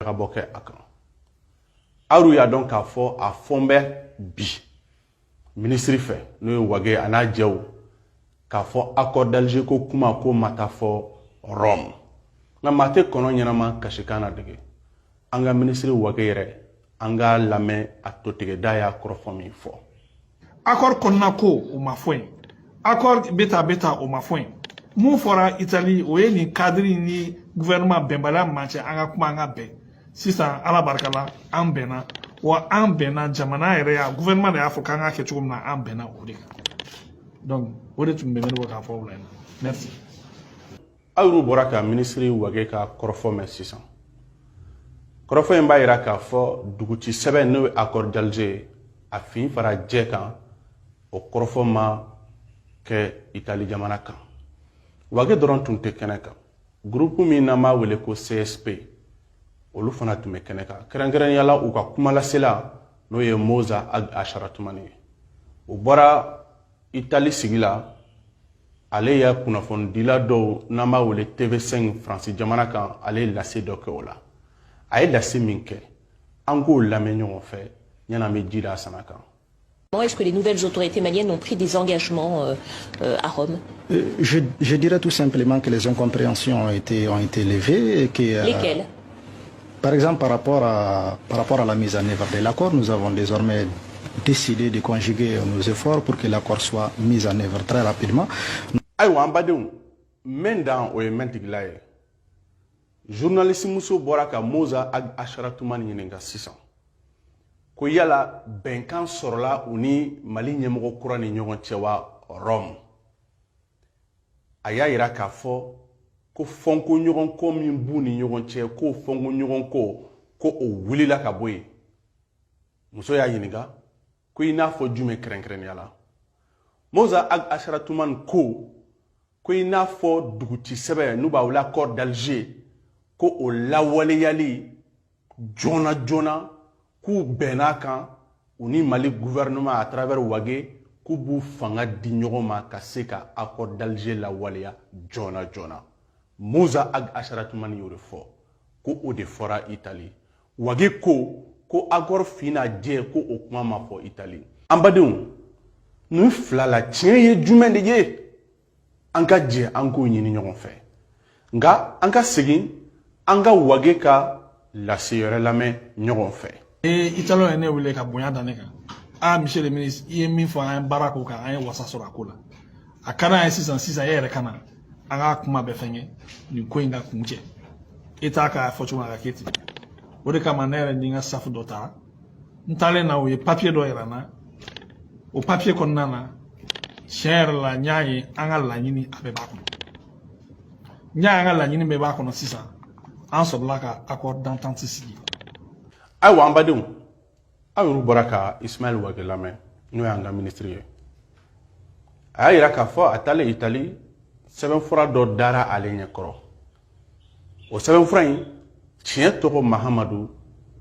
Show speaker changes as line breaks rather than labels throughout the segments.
ɲagabɔ kɛ a kan. Aw y'a dɔn k'a fɔ a fɔn bɛ bi ministre fɛ n'o ye Wage a n'a jɛw k'a fɔ accord d'Alger ko kuma ko ma taa fɔ Rome. Nka maa tɛ kɔnɔ ɲɛnama kasikan na dege. An ka ministre Wage yɛrɛ an ka lamɛn a totigɛda y'a kɔrɔfɔ min fɔ.
Accord kɔnɔna ko o ma fɔ yen. Accord beta o ma fɔ yen. Mun fɔra Italie o ye nin cadre ni gouvernement bɛnbaliya man cɛ an ka kuma an ka bɛn. Sisan ala barika la an bɛnna wa an bɛnna jamana yɛrɛ ya gouvernement de y'a fɔ k'an ka kɛ cogo min na an bɛnna o de kan. Donc o de tun bɛ ne bɔ k'a fɔ o la. Merci.
Aw bɔra ka ministre Wage ka kɔrɔfɔ mɛn sisan. Kɔrɔfɔ in b'a jira k'a fɔ duguci sɛbɛn n'o ye accord d'Alger a fin fara jɛ kan o kɔrɔfɔ ma kɛ Italie jamana kan. Wage dɔrɔn tun tɛ kɛnɛ kan. Groupe min n'an b'a wele ko CSP olu fana tun bɛ kɛnɛ kan. Kɛrɛnkɛrɛnnenya la u ka kumalasela n'o ye Moza Ag Asharatumani ye. O bɔra Italie sigi la ale ye kunnafonidila dɔw n'an b'a wele TV5 France jamana kan ale ye lase dɔ kɛ o la. A ye lase min kɛ an k'o lamɛn ɲɔgɔn fɛ ɲɛna bɛ ji d'a sama kan.
Est-ce que les nouvelles autorités maliennes ont pris des engagements à Rome?
Je dirais tout simplement que les incompréhensions ont été levées. Et que,
lesquelles?
Par exemple, par rapport à la mise en œuvre de l'accord, nous avons désormais décidé de conjuguer nos efforts pour que l'accord soit mis en œuvre très rapidement.
Aïwa, en badou, maintenant, on est maintenant là. Journaliste Mousso Boraka Moza Ag Asharatumani Yenga 600. Ko yala benkan sorla uni Mali ɲɛmɔgɔ kura ni ɲɔgɔn cɛ wa Rome. A y'a yira k'a fɔ ko fɔnko ɲɔgɔn ko min b'u ni ɲɔgɔn cɛ k'o fɔnko ɲɔgɔn ko o wulila ka bɔ yen. Muso y'a ɲininka ko i n'a fɔ jumɛn kɛrɛnkɛrɛnnenya la. Moza Ag Asharatumani ko i n'a fɔ duguci sɛbɛn n'u b'a wele accord d'Alger ko o lawaleyali joona joona k'u bɛnna kan u ni Mali gouvernement à travers Wage k'u b'u fanga di ɲɔgɔn ma ka se ka accord d'Alger lawaleya joona joona. Moza Ag Asharatumani y'o de fɔ ko o de fɔra Italie. Wage ko accord fina jɛ ko o kuma ma fɔ Italie. An badenw ninnu fila la tiɲɛ ye jumɛn de ye? An ka jɛ an k'o ɲini ɲɔgɔn fɛ. Nka an ka segin an ka Wage ka lase yɛrɛ lamɛn ɲɔgɔn fɛ.
Italien ye ne wele ka bonya da ne kan. Monsieur le ministre, i ye min fɔ an ye baara k'o kan an ye wasa sɔrɔ a ko la. A ka d'an ye sisan e yɛrɛ ka na an ka kuma bɛɛ fɛn kɛ nin ko in ka kun cɛ. E t'a ka fɔ cogo min a ka kɛ ten. O de kama ne yɛrɛ ni n ka staff dɔ ta n taalen na o ye papier dɔ yira n na. O papier kɔnɔna na tiɲɛ yɛrɛ la n y'a ye an ka laɲini a bɛɛ b'a kɔnɔ. N y'a ye an ka laɲini bɛɛ b'a kɔnɔ sisan an sɔrɔla ka accord d'entente sigi.
Ayiwa an badenw aw y'olu bɔra ka Ismaël Wage lamɛn n'o y'an ka ministre ye. A y'a yira k'a fɔ a taalen Italie sɛbɛnfura dɔ dara ale ɲɛkɔrɔ. O sɛbɛnfura in tiɲɛ tɔgɔ Mahamadu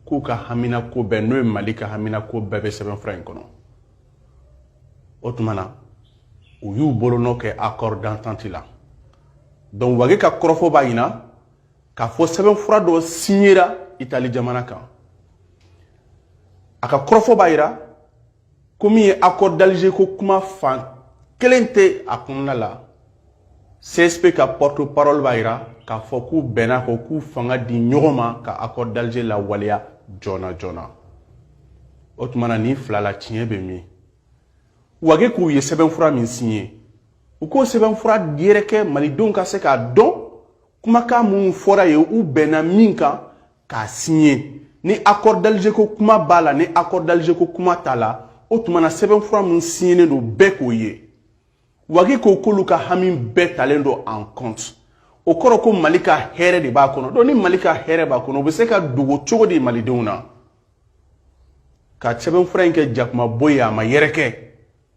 k'u ka haminako bɛɛ n'o ye Mali ka haminako bɛɛ bɛ sɛbɛnfura in kɔnɔ. O tuma na u y'u bolonɔ kɛ accord d'entente la. Donc Wage ka kɔrɔfɔ b'a jira k'a fɔ sɛbɛnfura dɔ signera Italie jamana kan. A ka kɔrɔfɔ b'a jira ko min ye accord d'Alger ko kuma fan kelen tɛ a kɔnɔna la. CSP ka porte-parole b'a jira k'a fɔ k'u bɛnna ko k'u fanga di ɲɔgɔn ma ka accord d'Alger lawaleya joona joona. O tuma na nin fila la tiɲɛ bɛ min? Wage k'u ye sɛbɛnfura min signé u k'o sɛbɛnfura yɛrɛ kɛ malidenw ka se k'a dɔn kumakan minnu fɔra ye u bɛnna min kan k'a signé. Ni accord d'Alger ko kuma b'a la ni accord d'Alger ko kuma t'a la o tuma na sɛbɛnfura min signé don bɛɛ k'o ye. Wage ko k'olu ka hami bɛɛ talen don en compte. O kɔrɔ ko Mali ka hɛrɛ de b'a kɔnɔ. Donc ni Mali ka hɛrɛ b'a kɔnɔ o bɛ se ka dogo cogo di malidenw na? Ka sɛbɛnfura in kɛ jakuma bɔ ye a ma yɛrɛkɛ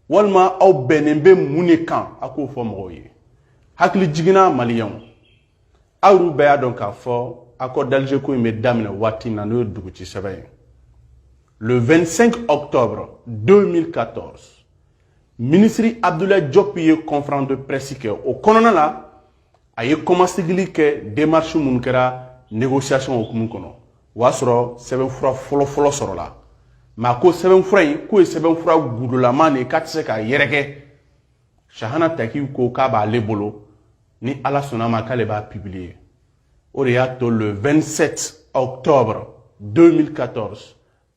walima aw bɛnnen bɛ mun de kan a k'o fɔ mɔgɔw ye. Hakili jiginna maliyɛnw. Aw yɛrɛ bɛɛ y'a dɔn k'a fɔ accord d'Alger ko in bɛ daminɛ waati min na n'o ye duguci sɛbɛn ye. Le 25 octobre 2014, ministre Abdoulaye Diop ye conférence de presse kɛ o kɔnɔna la a ye kɔmasegili kɛ démarche minnu kɛra négociation hukumu kɔnɔ o y'a sɔrɔ sɛbɛnfura fɔlɔ sɔrɔ la mais a ko sɛbɛnfura in k'o ye sɛbɛnfura gudulaman de ye k'a tɛ se k'a yɛrɛkɛ Shahana Taki ko k'a b'ale bolo ni Ala sɔnna ma k'ale b'a publier o de y'a to le 27 octobre 2014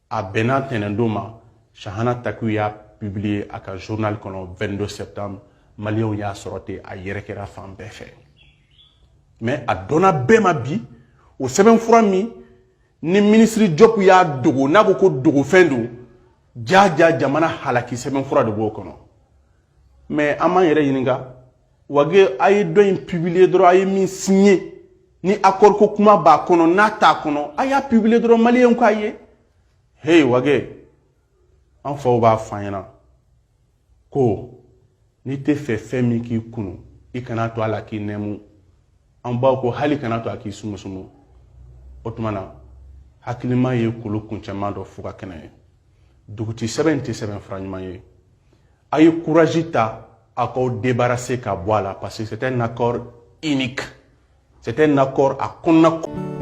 a bɛnna ntɛnɛndon ma Shahana Taki y'a publier a ka journal kɔnɔ 22 septembre Maliens y'a sɔrɔ ten a yɛrɛkɛra fan bɛɛ fɛ mais a donna bɛɛ ma bi o sɛbɛnfura min ni ministre Diop y'a dogo n'a ko dogo fɛn don jaja jamana halaki sɛbɛnfura de b'o kɔnɔ mais an m'an yɛrɛ ɲininka wage a ye dɔ in publier dɔrɔn a ye min signé ni accord ko kuma b'a kɔnɔ n'a t'a kɔnɔ a y'a publier dɔrɔn Maliens k'a ye hey wage an faw b'a f'an ɲɛna ko n'i tɛ fɛ fɛn min k'i kunu i kana to a la k'i nɛmu an baw ko hali kana to a k'i sumusumu o tuma na hakilima ye kolo kuncɛman dɔ fo ka kɛnɛ ye duguti sɛbɛn tɛ sɛbɛnfura ɲuman ye a ye courage ta a k'aw débarrasser ka bɔ a la parce que c'est un accord unique c'est un accord à kɔnɔna